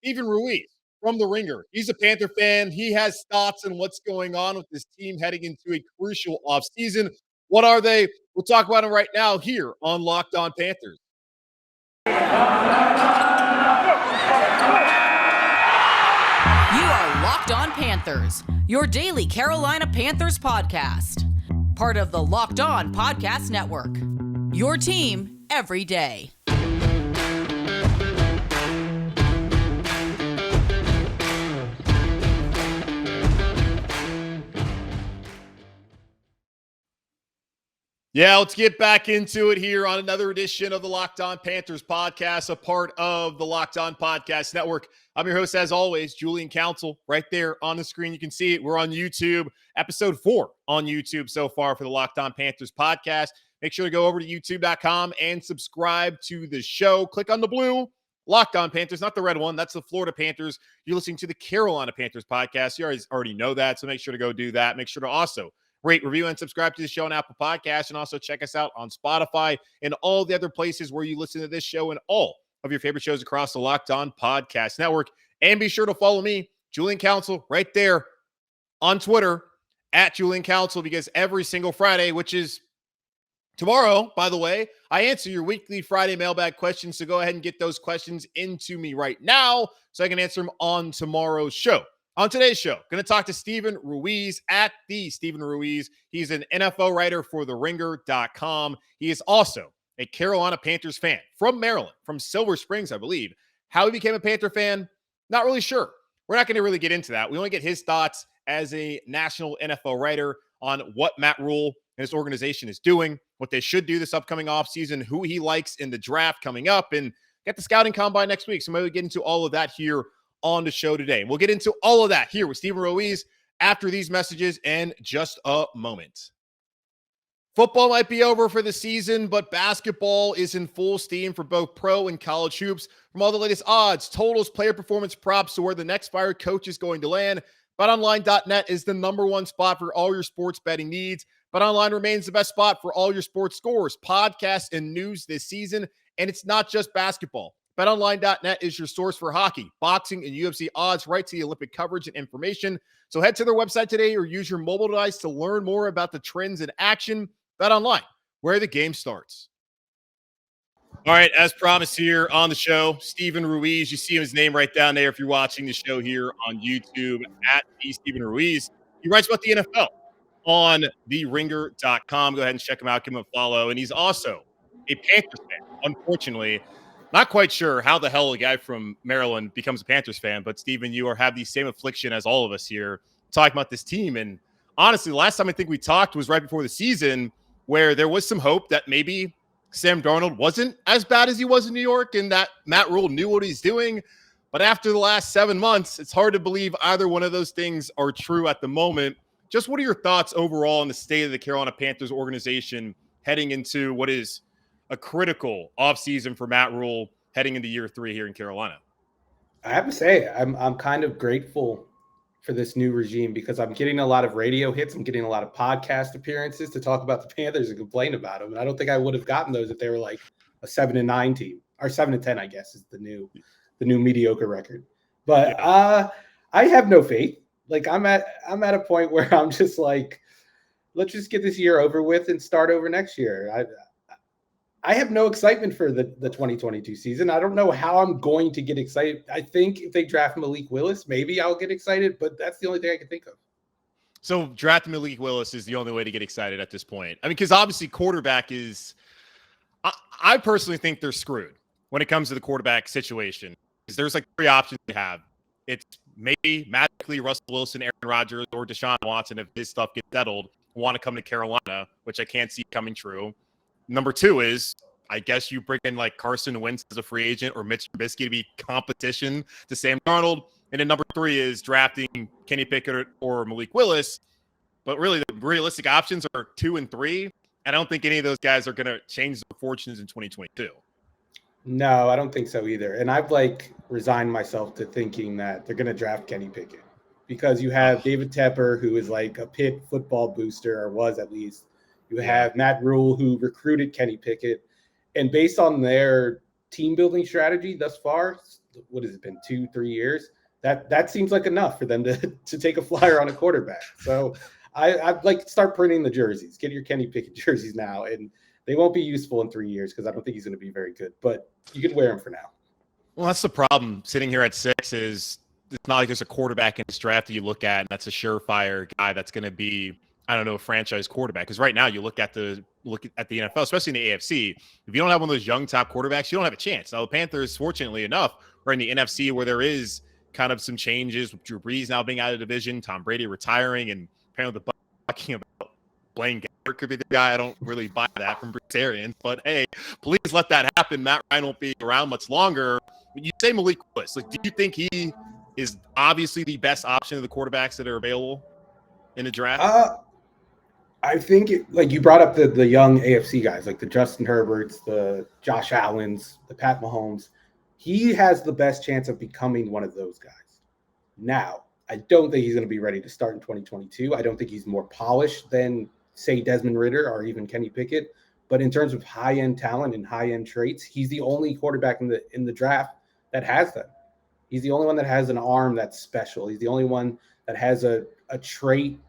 Stephen Ruiz from The Ringer. He's a Panther fan. He has thoughts on what's going on with this team heading into a crucial offseason. What are they? We'll talk about them right now here on Locked On Panthers. You are Locked On Panthers, your daily Carolina Panthers podcast. Part of the Locked On Podcast Network. Your team every day. Yeah, let's get back into it here on another edition of the Locked On Panthers podcast, a part of the Locked On Podcast Network. I'm your host, as always, Julian Council. Right there on the screen, you can see it. We're on YouTube, episode 4 on YouTube so far for the Locked On Panthers podcast. Make sure to go over to youtube.com and subscribe to the show. Click on the blue Locked On Panthers, not the red one. That's the Florida Panthers. You're listening to the Carolina Panthers podcast. You already know that, so make sure to go do that. Make sure to also rate, review, and subscribe to the show on Apple Podcasts, and also check us out on Spotify and all the other places where you listen to this show and all of your favorite shows across the Locked On Podcast Network. And be sure to follow me, Julian Council, right there on Twitter, at Julian Council, because every single Friday, which is tomorrow, by the way, I answer your weekly Friday mailbag questions. So go ahead and get those questions into me right now so I can answer them on tomorrow's show. On today's show, going to talk to Stephen Ruiz at the Stephen Ruiz. He's an NFL writer for TheRinger.com. He is also a Carolina Panthers fan from Maryland, from Silver Springs, I believe. How he became a Panther fan, not really sure. We're not going to really get into that. We want to get his thoughts as a national NFL writer on what Matt Rhule and his organization is doing, what they should do this upcoming offseason, who he likes in the draft coming up, and get the scouting combine next week. So maybe we get into all of that here on the show today. We'll get into all of that here with Stephen Ruiz after these messages in just a moment. Football might be over for the season, but basketball is in full steam for both pro and college hoops. From all the latest odds, totals, player performance props to where the next fired coach is going to land, BetOnline.net is the number one spot for all your sports betting needs. BetOnline remains the best spot for all your sports scores, podcasts, and news this season. And it's not just basketball. BetOnline.net is your source for hockey, boxing, and UFC odds right to the Olympic coverage and information. So head to their website today or use your mobile device to learn more about the trends in action. BetOnline, where the game starts. All right, as promised here on the show, Stephen Ruiz. You see his name right down there if you're watching the show here on YouTube, at the Stephen Ruiz. He writes about the NFL on TheRinger.com. Go ahead and check him out, give him a follow. And he's also a Panthers fan, unfortunately. Not quite sure how the hell a guy from Maryland becomes a Panthers fan, but Stephen, you have the same affliction as all of us here talking about this team. And honestly, the last time I think we talked was right before the season, where there was some hope that maybe Sam Darnold wasn't as bad as he was in New York and that Matt Rhule knew what he's doing. But after the last 7 months, it's hard to believe either one of those things are true at the moment. Just what are your thoughts overall on the state of the Carolina Panthers organization heading into what is a critical offseason for Matt Rhule heading into year 3 here in Carolina? I have to say, I'm kind of grateful for this new regime because I'm getting a lot of radio hits. I'm getting a lot of podcast appearances to talk about the Panthers and complain about them. And I don't think I would have gotten those if they were like a 7-9 team, or 7-10, I guess, is the new mediocre record. But yeah. I have no faith. Like I'm at a point where I'm just like, let's just get this year over with and start over next year. I have no excitement for the 2022 season. I don't know how I'm going to get excited. I think if they draft Malik Willis, maybe I'll get excited, but that's the only thing I can think of. So drafting Malik Willis is the only way to get excited at this point. I mean, because obviously quarterback is – I personally think they're screwed when it comes to the quarterback situation. Because there's like 3 options you have. It's maybe magically Russell Wilson, Aaron Rodgers, or Deshaun Watson if this stuff gets settled, want to come to Carolina, which I can't see coming true. Number 2 is, I guess you bring in like Carson Wentz as a free agent or Mitch Trubisky to be competition to Sam Darnold. And then number 3 is drafting Kenny Pickett or Malik Willis. But really, the realistic options are 2 and 3. I don't think any of those guys are going to change their fortunes in 2022. No, I don't think so either. And I've resigned myself to thinking that they're going to draft Kenny Pickett because you have David Tepper, who is like a Pitt football booster, or was at least. You have Matt Rhule, who recruited Kenny Pickett. And based on their team building strategy thus far, what has it been, 2-3 years? That seems like enough for them to take a flyer on a quarterback. So I'd like to start printing the jerseys. Get your Kenny Pickett jerseys now, and they won't be useful in 3 years because I don't think he's going to be very good. But you can wear them for now. Well, that's the problem. Sitting here at 6 is it's not like there's a quarterback in this draft that you look at, and that's a surefire guy that's going to be, I don't know, a franchise quarterback. Because right now you look at the NFL, especially in the AFC. If you don't have one of those young top quarterbacks, you don't have a chance. Now the Panthers, fortunately enough, are in the NFC where there is kind of some changes with Ruiz now being out of the division, Tom Brady retiring, and apparently the talking about Blaine Gabbert could be the guy. I don't really buy that from Bruce Arians, but hey, please let that happen. Matt Rhule won't be around much longer. When you say Malik Willis, like, do you think he is obviously the best option of the quarterbacks that are available in the draft? I think like you brought up the young AFC guys, like the Justin Herberts, the Josh Allens, the Pat Mahomes. He has the best chance of becoming one of those guys. Now, I don't think he's going to be ready to start in 2022. I don't think he's more polished than, say, Desmond Ridder or even Kenny Pickett. But in terms of high-end talent and high-end traits, he's the only quarterback in the draft that has them. He's the only one that has an arm that's special. He's the only one that has a trait,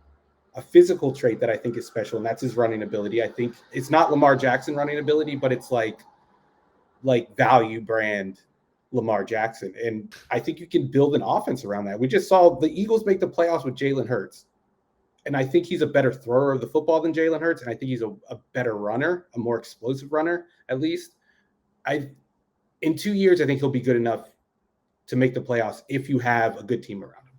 a physical trait that I think is special, and that's his running ability. I think it's not Lamar Jackson running ability, but it's like value brand Lamar Jackson. And I think you can build an offense around that. We just saw the Eagles make the playoffs with Jalen Hurts. And I think he's a better thrower of the football than Jalen Hurts. And I think he's a better runner, a more explosive runner, at least. In 2 years, I think he'll be good enough to make the playoffs if you have a good team around him.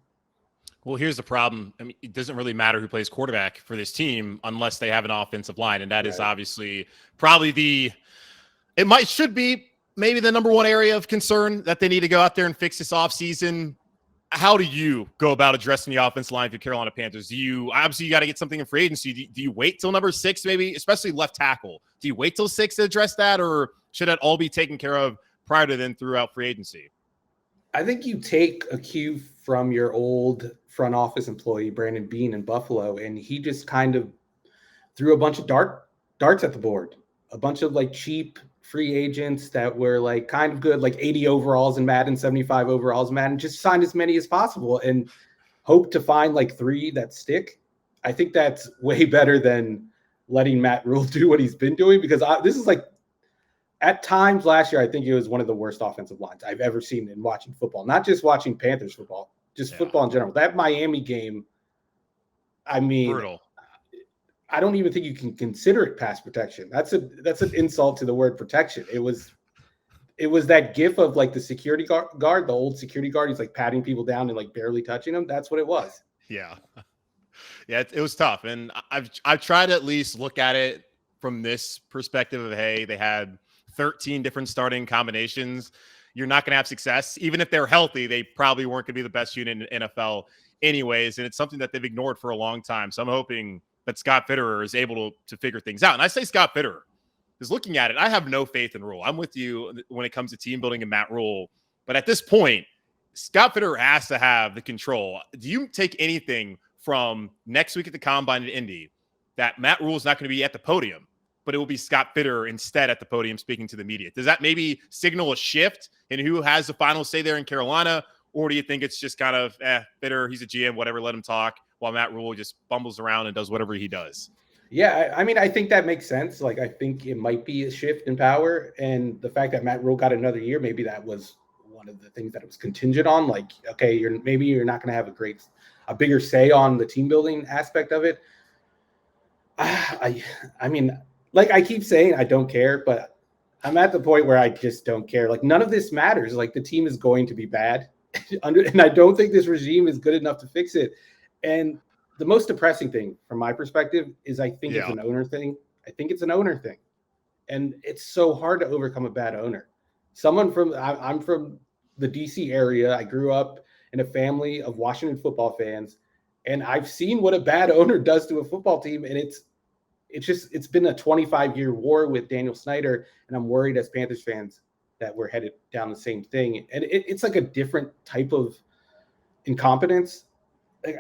Well, here's the problem. I mean, it doesn't really matter who plays quarterback for this team unless they have an offensive line. And that is obviously probably should be maybe the number one area of concern that they need to go out there and fix this offseason. How do you go about addressing the offensive line for Carolina Panthers? You got to get something in free agency. Do you wait till number 6, maybe, especially left tackle? Do you wait till 6 to address that, or should that all be taken care of prior to then throughout free agency? I think you take a cue from your old front office employee, Brandon Beane in Buffalo, and he just kind of threw a bunch of darts at the board, a bunch of like cheap free agents that were like kind of good, like 80 overalls in Madden, 75 overalls in Madden, just sign as many as possible and hope to find like 3 that stick. I think that's way better than letting Matt Rhule do what he's been doing, because this is like, at times last year, I think it was one of the worst offensive lines I've ever seen in watching football, not just watching Panthers football, just football in general. That Miami game, I mean, brutal. I don't even think you can consider it pass protection. That's an insult to the word protection. It was that gif of like the security guard, the old security guard. He's like patting people down and like barely touching them. That's what it was. Yeah. Yeah. It was tough. And I've tried to at least look at it from this perspective of, hey, they had 13 different starting combinations. You're not going to have success. Even if they're healthy, they probably weren't going to be the best unit in the NFL anyways. And it's something that they've ignored for a long time. So I'm hoping that Scott Fitterer is able to figure things out. And I say Scott Fitterer, because looking at it, I have no faith in Rhule. I'm with you when it comes to team building and Matt Rhule. But at this point, Scott Fitterer has to have the control. Do you take anything from next week at the Combine in Indy that Matt Rhule is not going to be at the podium, but it will be Scott Fitterer instead at the podium speaking to the media? Does that maybe signal a shift in who has the final say there in Carolina? Or do you think it's just kind of, Fitterer, he's a GM, whatever, let him talk, while Matt Rhule just bumbles around and does whatever he does? Yeah, I mean, I think that makes sense. Like, I think it might be a shift in power. And the fact that Matt Rhule got another year, maybe that was one of the things that it was contingent on. Like, okay, you're not going to have a bigger say on the team building aspect of it. I mean, like I keep saying, I don't care, but I'm at the point where I just don't care. Like, none of this matters. Like, the team is going to be bad. And I don't think this regime is good enough to fix it. And the most depressing thing from my perspective is I think it's an owner thing. And it's so hard to overcome a bad owner. I'm from the DC area. I grew up in a family of Washington football fans, and I've seen what a bad owner does to a football team. And it's been a 25-year war with Daniel Snyder. And I'm worried as Panthers fans that we're headed down the same thing. And it's like a different type of incompetence. Like,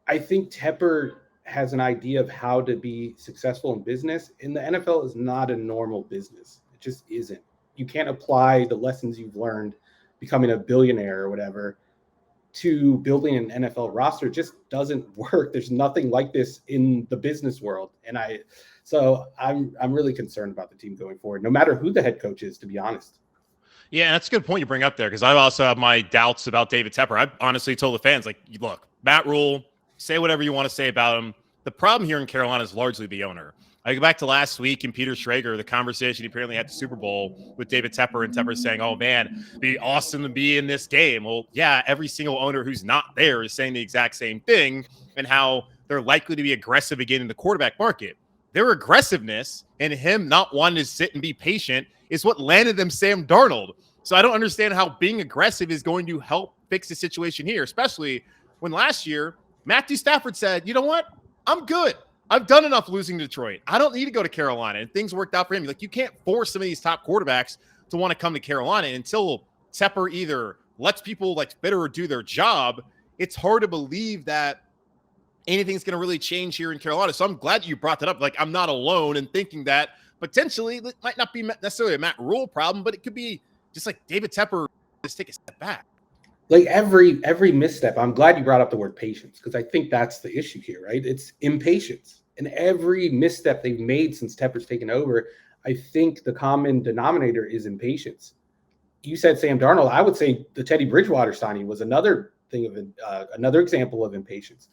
I think Tepper has an idea of how to be successful in business, and the NFL is not a normal business. It just isn't. You can't apply the lessons you've learned becoming a billionaire or whatever to building an NFL roster just doesn't work. There's nothing like this in the business world. And I'm really concerned about the team going forward, no matter who the head coach is, to be honest. Yeah, and that's a good point you bring up there, because I also have my doubts about David Tepper. I honestly told the fans, like, look, Matt Rhule, say whatever you want to say about him. The problem here in Carolina is largely the owner. I go back to last week and Peter Schrager, the conversation he apparently had at the Super Bowl with David Tepper, and Tepper saying, oh, man, it'd be awesome to be in this game. Well, yeah, every single owner who's not there is saying the exact same thing, and how they're likely to be aggressive again in the quarterback market. Their aggressiveness and him not wanting to sit and be patient is what landed them Sam Darnold. So I don't understand how being aggressive is going to help fix the situation here, especially when last year Matthew Stafford said, you know what? I'm good. I've done enough losing to Detroit. I don't need to go to Carolina. And things worked out for him. Like, you can't force some of these top quarterbacks to want to come to Carolina until Tepper either lets people like Bitter or do their job. It's hard to believe that anything's going to really change here in Carolina. So I'm glad you brought that up. Like, I'm not alone in thinking that potentially it might not be necessarily a Matt Rhule problem, but it could be just like David Tepper just take a step back. Like every misstep, I'm glad you brought up the word patience, because I think that's the issue here, right? It's impatience. And every misstep they've made since Tepper's taken over, I think the common denominator is impatience. You said Sam Darnold. I would say the Teddy Bridgewater signing was another thing of another example of impatience.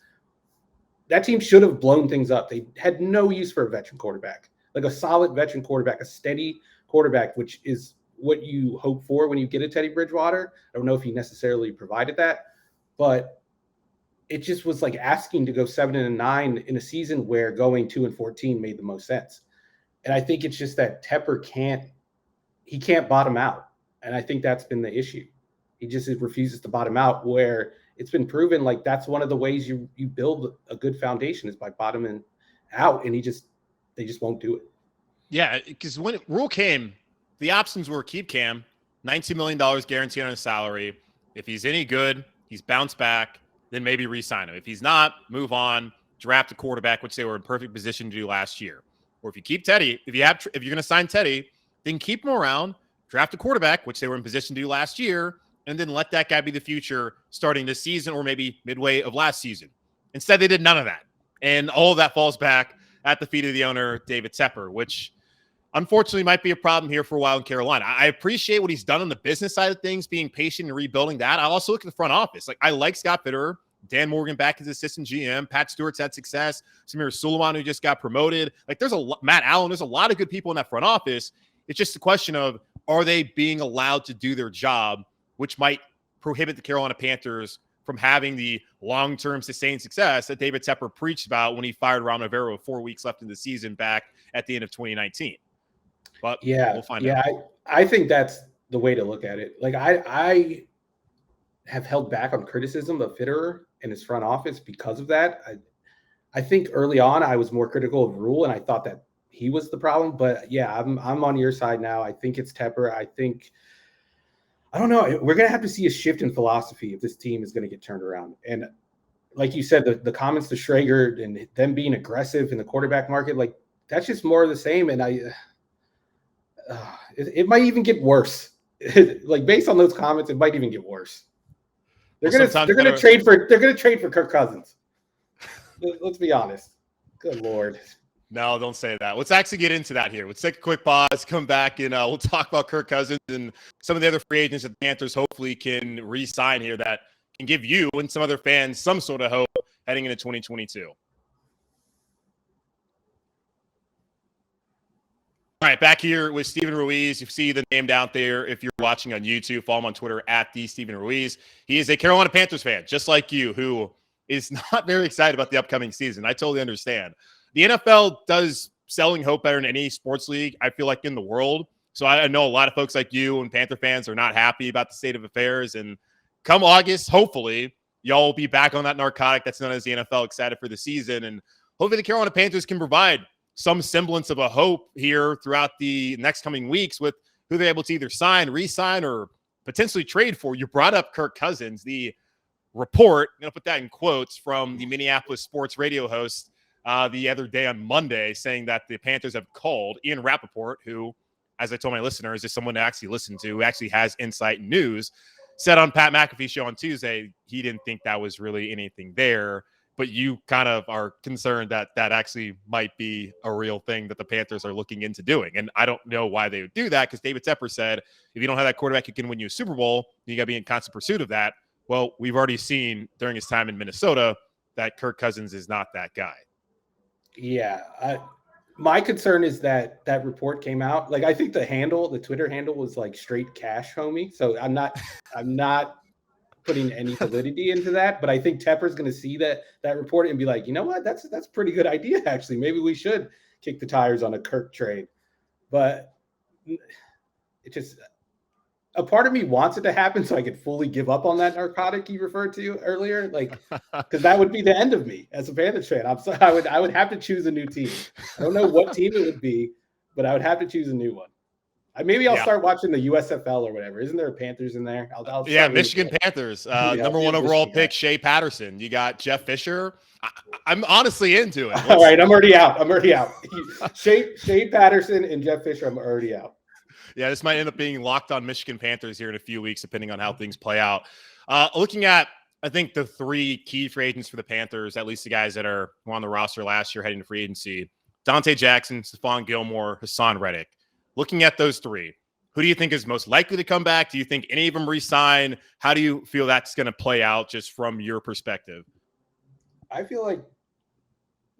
That team should have blown things up. They had no use for a veteran quarterback, like a solid veteran quarterback, a steady quarterback, which is what you hope for when you get a Teddy Bridgewater. I don't know if he necessarily provided that, but it just was like asking to go 7-9 in a season where going 2-14 made the most sense. And I think it's just that Tepper can't bottom out. And I think that's been the issue. He just refuses to bottom out, where it's been proven like that's one of the ways you build a good foundation is by bottoming out. And they just won't do it. Yeah, because when Rhule came, the options were keep Cam, $19 million guaranteed on his salary. If he's any good, he's bounced back, then maybe re-sign him. If he's not, move on, draft a quarterback, which they were in perfect position to do last year. Or if you keep Teddy, if you're going to sign Teddy, then keep him around, draft a quarterback, which they were in position to do last year, and then let that guy be the future starting this season or maybe midway of last season. Instead, they did none of that. And all of that falls back at the feet of the owner, David Tepper, which unfortunately might be a problem here for a while in Carolina. I appreciate what he's done on the business side of things, being patient and rebuilding that. I also look at the front office. Like, I like Scott Fitterer, Dan Morgan back as assistant GM, Pat Stewart's had success, Samir Suleiman, who just got promoted. Like, there's Matt Allen, there's a lot of good people in that front office. It's just a question of, are they being allowed to do their job, which might prohibit the Carolina Panthers from having the long-term sustained success that David Tepper preached about when he fired Ron Rivera with 4 weeks left in the season back at the end of 2019. But yeah, we'll find out. I think that's the way to look at it. Like, I have held back on criticism of Fitterer and his front office because of that. I think early on I was more critical of Rhule, and I thought that he was the problem. But yeah, I'm on your side now. I think it's Tepper. I don't know. We're going to have to see a shift in philosophy if this team is going to get turned around. And like you said, the comments to Schrager and them being aggressive in the quarterback market, like, that's just more of the same. And it might even get worse. Like, based on those comments, it might even get worse. They're going to trade for Kirk Cousins. Let's be honest. Good Lord. No, don't say that. Let's actually get into that here. Let's take a quick pause, come back, and we'll talk about Kirk Cousins and some of the other free agents that the Panthers hopefully can re-sign here that can give you and some other fans some sort of hope heading into 2022. All right, back here with Steven Ruiz. You see the name down there if you're watching on YouTube. Follow him on Twitter at @TheStevenRuiz. He is a Carolina Panthers fan, just like you, who is not very excited about the upcoming season. I totally understand. The NFL does selling hope better than any sports league, I feel like, in the world. So I know a lot of folks like you and Panther fans are not happy about the state of affairs. And come August, hopefully, y'all will be back on that narcotic that's known as the NFL, excited for the season. And hopefully the Carolina Panthers can provide some semblance of a hope here throughout the next coming weeks with who they're able to either sign, re-sign, or potentially trade for. You brought up Kirk Cousins. The report, I'm going to put that in quotes, from the Minneapolis sports radio host the other day on Monday, saying that the Panthers have called Ian Rappaport, who, as I told my listeners, is someone to actually listen to, who actually has insight and news. said on Pat McAfee's show on Tuesday, he didn't think that was really anything there. But you kind of are concerned that that actually might be a real thing that the Panthers are looking into doing. And I don't know why they would do that, because David Tepper said, if you don't have that quarterback who can win you a Super Bowl, you got to be in constant pursuit of that. Well, we've already seen during his time in Minnesota that Kirk Cousins is not that guy. Yeah. My concern is that that report came out. Like, I think the Twitter handle was like straight cash, homie. So I'm not putting any validity into that, but I think Tepper's going to see that report and be like, you know what, that's a pretty good idea. Actually, maybe we should kick the tires on a Kirk trade. But it just, a part of me wants it to happen so I could fully give up on that narcotic you referred to earlier, like, because that would be the end of me as a Panthers fan. I would have to choose a new team. I don't know what team it would be, but I would have to choose a new one. Maybe I'll start watching the USFL or whatever. Isn't there a Panthers in there? I'll Michigan Panthers. Number one overall pick, Shea Patterson. You got Jeff Fisher. I'm honestly into it. All right, I'm already out. Shea Patterson and Jeff Fisher, I'm already out. Yeah, this might end up being Locked On Michigan Panthers here in a few weeks, depending on how things play out. Looking at, I think, the three key free agents for the Panthers, at least the guys that were on the roster last year heading to free agency: Dante Jackson, Stephon Gilmore, Hassan Reddick. Looking at those three, who do you think is most likely to come back? Do you think any of them re-sign? How do you feel that's going to play out just from your perspective? I feel like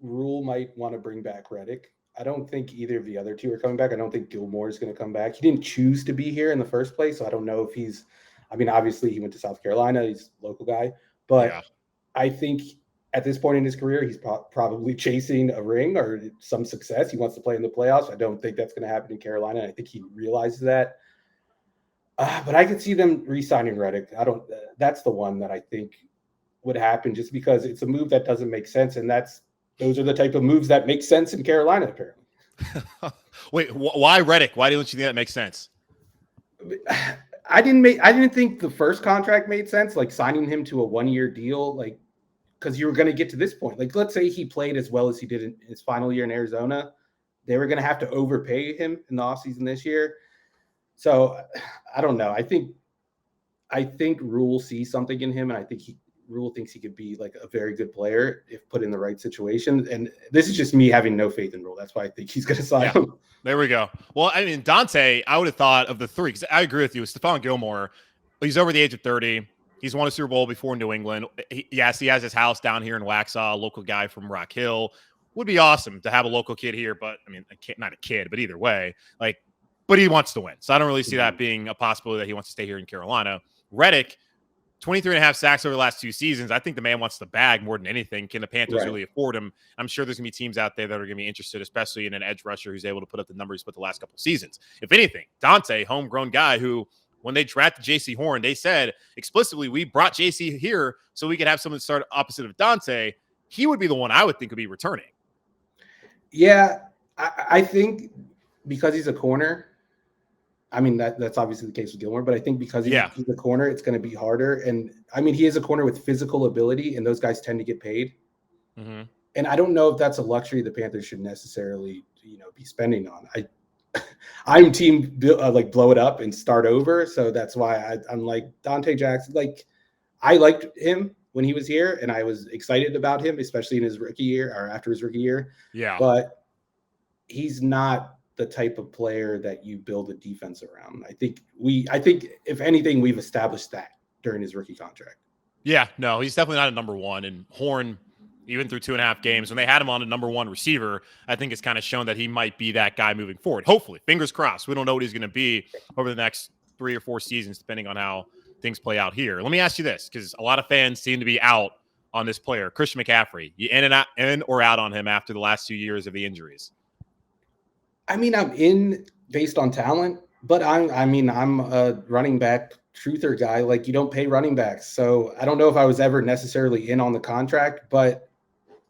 Rhule might want to bring back Reddick. I don't think either of the other two are coming back. I don't think Gilmore is going to come back. He didn't choose to be here in the first place, so I don't know if he's – I mean, obviously he went to South Carolina. He's a local guy. But I think at this point in his career, he's probably chasing a ring or some success. He wants to play in the playoffs. I don't think that's going to happen in Carolina. I think he realizes that. But I could see them re-signing Reddick. That's the one that I think would happen, just because it's a move that doesn't make sense. And those are the type of moves that make sense in Carolina, apparently. Wait, why Reddick? Why don't you think that makes sense? I didn't think the first contract made sense, like signing him to a 1-year deal, like, because you were going to get to this point. Like, let's say he played as well as he did in his final year in Arizona. They were going to have to overpay him in the offseason this year. So I don't know. I think Rhule sees something in him, and I think Rhule thinks he could be like a very good player if put in the right situation. And this is just me having no faith in Rhule. That's why I think he's going to sign him. There we go. Well, I mean, Dante, I would have thought of the three, because I agree with you. Stephon Gilmore, he's over the age of 30. He's won a Super Bowl before in New England. Yes, he has his house down here in Waxhaw, a local guy from Rock Hill. Would be awesome to have a local kid here, but I mean, not a kid, but either way, but he wants to win. So I don't really see that being a possibility that he wants to stay here in Carolina. Reddick, 23.5 sacks over the last 2 seasons. I think the man wants the bag more than anything. Can the Panthers really afford him? I'm sure there's going to be teams out there that are going to be interested, especially in an edge rusher who's able to put up the numbers put the last couple of seasons. If anything, Dante, homegrown guy who, when they drafted J.C. Horn, they said explicitly, we brought J.C. here so we could have someone start opposite of Dante. He would be the one I would think would be returning. Yeah, I think because he's a corner, I mean, that's obviously the case with Gilmore, but I think because he's a corner, it's going to be harder. And I mean, he is a corner with physical ability, and those guys tend to get paid. Mm-hmm. And I don't know if that's a luxury the Panthers should necessarily, be spending on. I'm team blow it up and start over. So that's why I'm like Dante Jackson. Like, I liked him when he was here, and I was excited about him, especially in his rookie year or after his rookie year. Yeah. But he's not the type of player that you build a defense around. I think if anything, we've established that during his rookie contract. Yeah, no, he's definitely not a number one. And Horn, even through 2.5 games, when they had him on a number one receiver, I think it's kind of shown that he might be that guy moving forward. Hopefully, fingers crossed. We don't know what he's going to be over the next 3 or 4 seasons, depending on how things play out here. Let me ask you this, because a lot of fans seem to be out on this player, Christian McCaffrey. You in or out on him after the last 2 years of the injuries? I mean, I'm in based on talent, but I'm a running back truther guy. Like, you don't pay running backs. So I don't know if I was ever necessarily in on the contract, but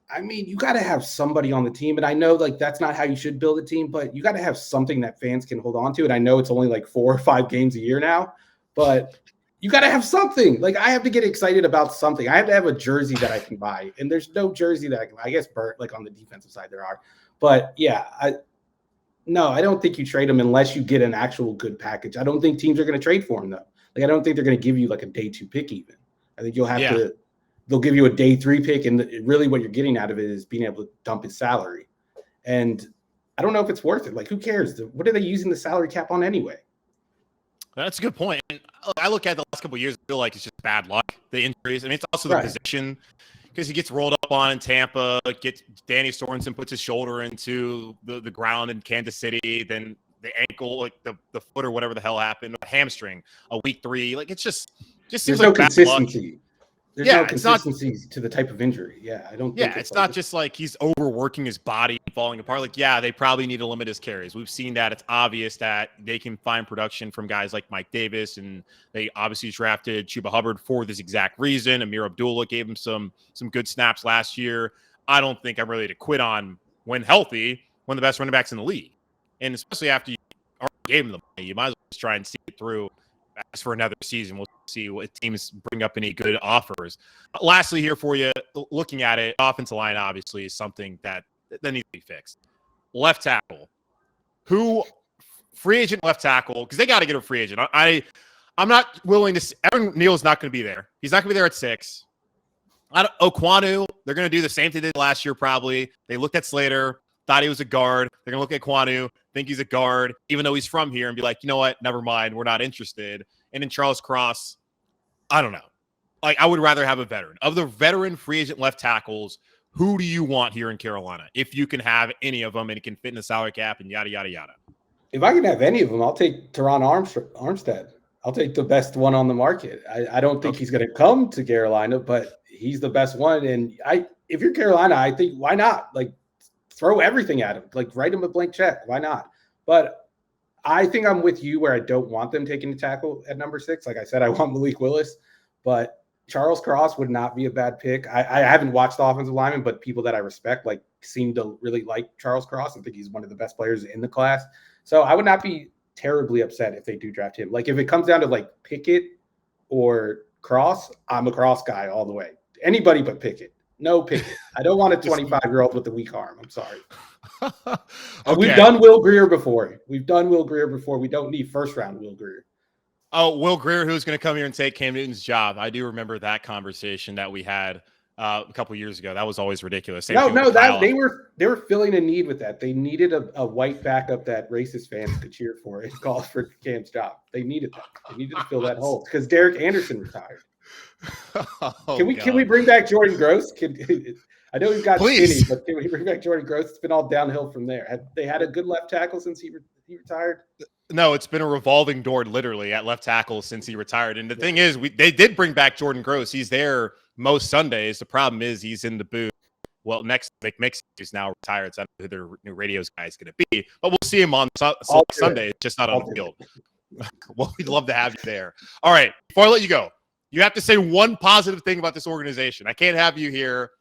I mean, you got to have somebody on the team. And I know that's not how you should build a team, but you got to have something that fans can hold on to. And I know it's only 4 or 5 games a year now, but you got to have something. Like, I have to get excited about something. I have to have a jersey that I can buy. And there's no jersey that I can buy. I guess Bert, on the defensive side there are. But yeah, I don't think you trade him unless you get an actual good package. I don't think teams are going to trade for him, though. Like, I don't think they're going to give you like a day 2 pick even. I think they'll give you a day 3 pick, and really what you're getting out of it is being able to dump his salary. And I don't know if it's worth it. Like, who cares? What are they using the salary cap on anyway? That's a good point. And I look at the last couple of years, I feel like it's just bad luck, the injuries. I mean, it's also the position, because he gets rolled up on in Tampa, Danny Sorensen puts his shoulder into the ground in Kansas City, then the ankle, like the foot or whatever the hell happened, hamstring, a week 3. Like, it just seems There's like no bad consistency. luck. There's no consistency to the type of injury. Yeah, I don't think it's not just like he's overworking his body and falling apart. Like, yeah, they probably need to limit his carries. We've seen that. It's obvious that they can find production from guys like Mike Davis, and they obviously drafted Chuba Hubbard for this exact reason. Amir Abdullah gave him some good snaps last year. I don't think I'm ready to quit on, when healthy, one of the best running backs in the league. And especially after you already gave him the money, you might as well just try and see it through. As for another season, we'll see what teams bring up any good offers. Lastly, here for you, looking at it, offensive line obviously is something that needs to be fixed. Left tackle, free agent left tackle, because they got to get a free agent. I'm not willing to. Evan Neal's not going to be there. He's not going to be there at 6. Okwonu, they're going to do the same thing they did last year probably. They looked at Slater, thought he was a guard. They're going to look at Okwonu, think he's a guard, even though he's from here, and be like, you know what? Never mind. We're not interested. And in Charles Cross, I don't know. Like, I would rather have a veteran. Of the veteran free agent left tackles, who do you want here in Carolina? If you can have any of them and it can fit in the salary cap and yada, yada, yada. If I can have any of them, I'll take Teron Armstead. I'll take the best one on the market. I don't think he's going to come to Carolina, but he's the best one. And if you're Carolina, I think, why not? Like, throw everything at him. Like, write him a blank check. Why not? But I think I'm with you where I don't want them taking a tackle at number 6. Like I said, I want Malik Willis, but Charles Cross would not be a bad pick. I haven't watched the offensive lineman, but people that I respect seem to really like Charles Cross. I think he's one of the best players in the class. So I would not be terribly upset if they do draft him. Like, if it comes down to like Pickett or Cross, I'm a Cross guy all the way. Anybody but Pickett. No Pickett. I don't want a 25-year-old with a weak arm. I'm sorry. Okay. We've done Will Grier before. We don't need first-round Will Grier. Oh, Will Grier, who's going to come here and take Cam Newton's job. I do remember that conversation that we had a couple years ago. That was always ridiculous. They were filling a need with that. They needed a white backup that racist fans could cheer for and call for Cam's job. They needed that. They needed to fill that hole because Derek Anderson retired. Can we bring back Jordan Gross? I know he's got skinny, but can we bring back Jordan Gross? It's been all downhill from there. Have they had a good left tackle since he retired? No, it's been a revolving door literally at left tackle since he retired. And the thing is, they did bring back Jordan Gross. He's there most Sundays. The problem is he's in the booth. Well, next McMixon, who's now retired. So I don't know who their new radios guy is going to be. But we'll see him on Sunday, just not on the field. Well, we'd love to have you there. All right, before I let you go, you have to say one positive thing about this organization. I can't have you here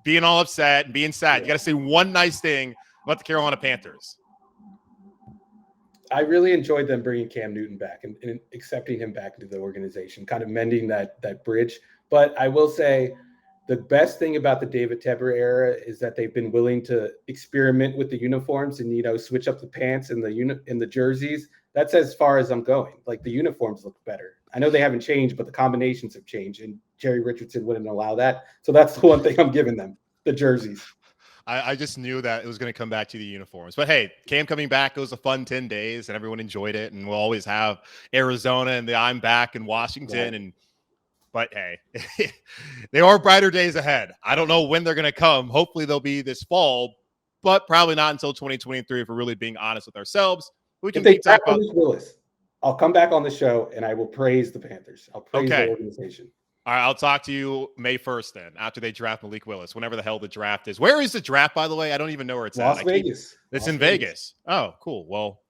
being all upset and being sad. You got to say one nice thing about the Carolina Panthers. I really enjoyed them bringing Cam Newton back and accepting him back into the organization, kind of mending that bridge. But I will say the best thing about the David Tepper era is that they've been willing to experiment with the uniforms and, switch up the pants and the jerseys. That's as far as I'm going. Like, the uniforms look better. I know they haven't changed, but the combinations have changed, and Jerry Richardson wouldn't allow that. So that's the one thing I'm giving them, the jerseys. I just knew that it was going to come back to the uniforms. But, hey, Cam coming back, it was a fun 10 days, and everyone enjoyed it. And we'll always have Arizona and the I'm back in Washington. Yeah. But, hey, there are brighter days ahead. I don't know when they're going to come. Hopefully they'll be this fall, but probably not until 2023 if we're really being honest with ourselves. We can if they draft Malik Willis, I'll come back on the show, and I will praise the Panthers. I'll praise the organization. All right, I'll talk to you May 1st then, after they draft Malik Willis, whenever the hell the draft is. Where is the draft, by the way? I don't even know where it's Las at. Vegas. It's in Vegas. Oh, cool. Well,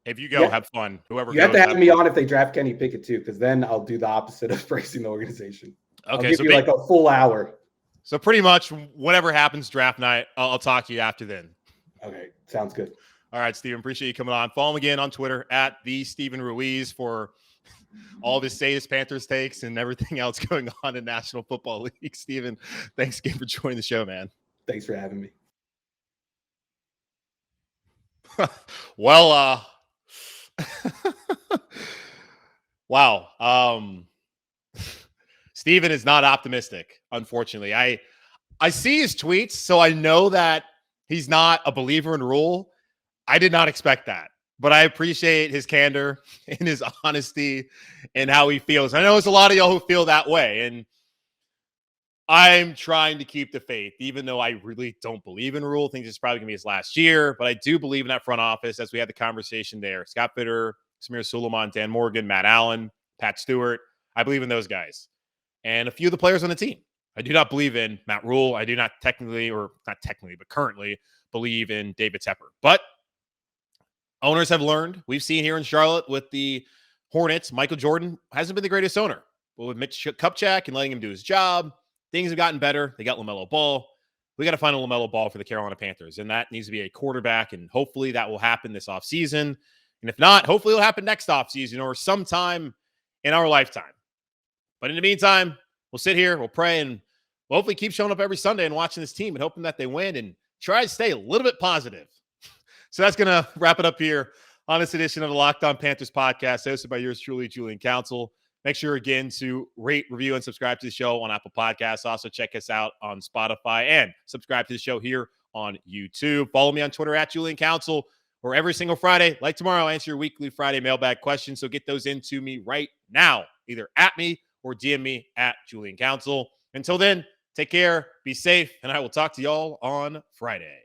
if you go, have fun. Whoever you have to have me on if they draft Kenny Pickett too, because then I'll do the opposite of praising the organization. Okay, I'll give you like a full hour. So pretty much whatever happens draft night, I'll talk to you after then. Okay, sounds good. All right, Steven, appreciate you coming on. Follow him again on Twitter at @TheStevenRuiz for all this Sadist Panthers takes and everything else going on in National Football League. Steven, thanks again for joining the show, man. Thanks for having me. Well, Wow. Steven is not optimistic, unfortunately. I see his tweets, so I know that he's not a believer in Rhule. I did not expect that, but I appreciate his candor and his honesty and how he feels. I know there's a lot of y'all who feel that way, and I'm trying to keep the faith, even though I really don't believe in Rhule. I think this is probably going to be his last year, but I do believe in that front office as we had the conversation there. Scott Bitter, Samir Suleiman, Dan Morgan, Matt Allen, Pat Stewart. I believe in those guys. And a few of the players on the team. I do not believe in Matt Rhule. I do not but currently believe in David Tepper. But owners have learned. We've seen here in Charlotte with the Hornets, Michael Jordan hasn't been the greatest owner. But with Mitch Kupchak and letting him do his job, things have gotten better. They got LaMelo Ball. We got to find a LaMelo Ball for the Carolina Panthers, and that needs to be a quarterback, and hopefully that will happen this offseason. And if not, hopefully it'll happen next offseason or sometime in our lifetime. But in the meantime, we'll sit here, we'll pray, and we'll hopefully keep showing up every Sunday and watching this team and hoping that they win and try to stay a little bit positive. So that's going to wrap it up here on this edition of the Locked On Panthers podcast, hosted by yours truly, Julian Council. Make sure, again, to rate, review, and subscribe to the show on Apple Podcasts. Also, check us out on Spotify and subscribe to the show here on YouTube. Follow me on Twitter at Julian Council, where every single Friday, like tomorrow, I'll answer your weekly Friday mailbag questions. So get those into me right now, either at me or DM me at Julian Council. Until then, take care, be safe, and I will talk to y'all on Friday.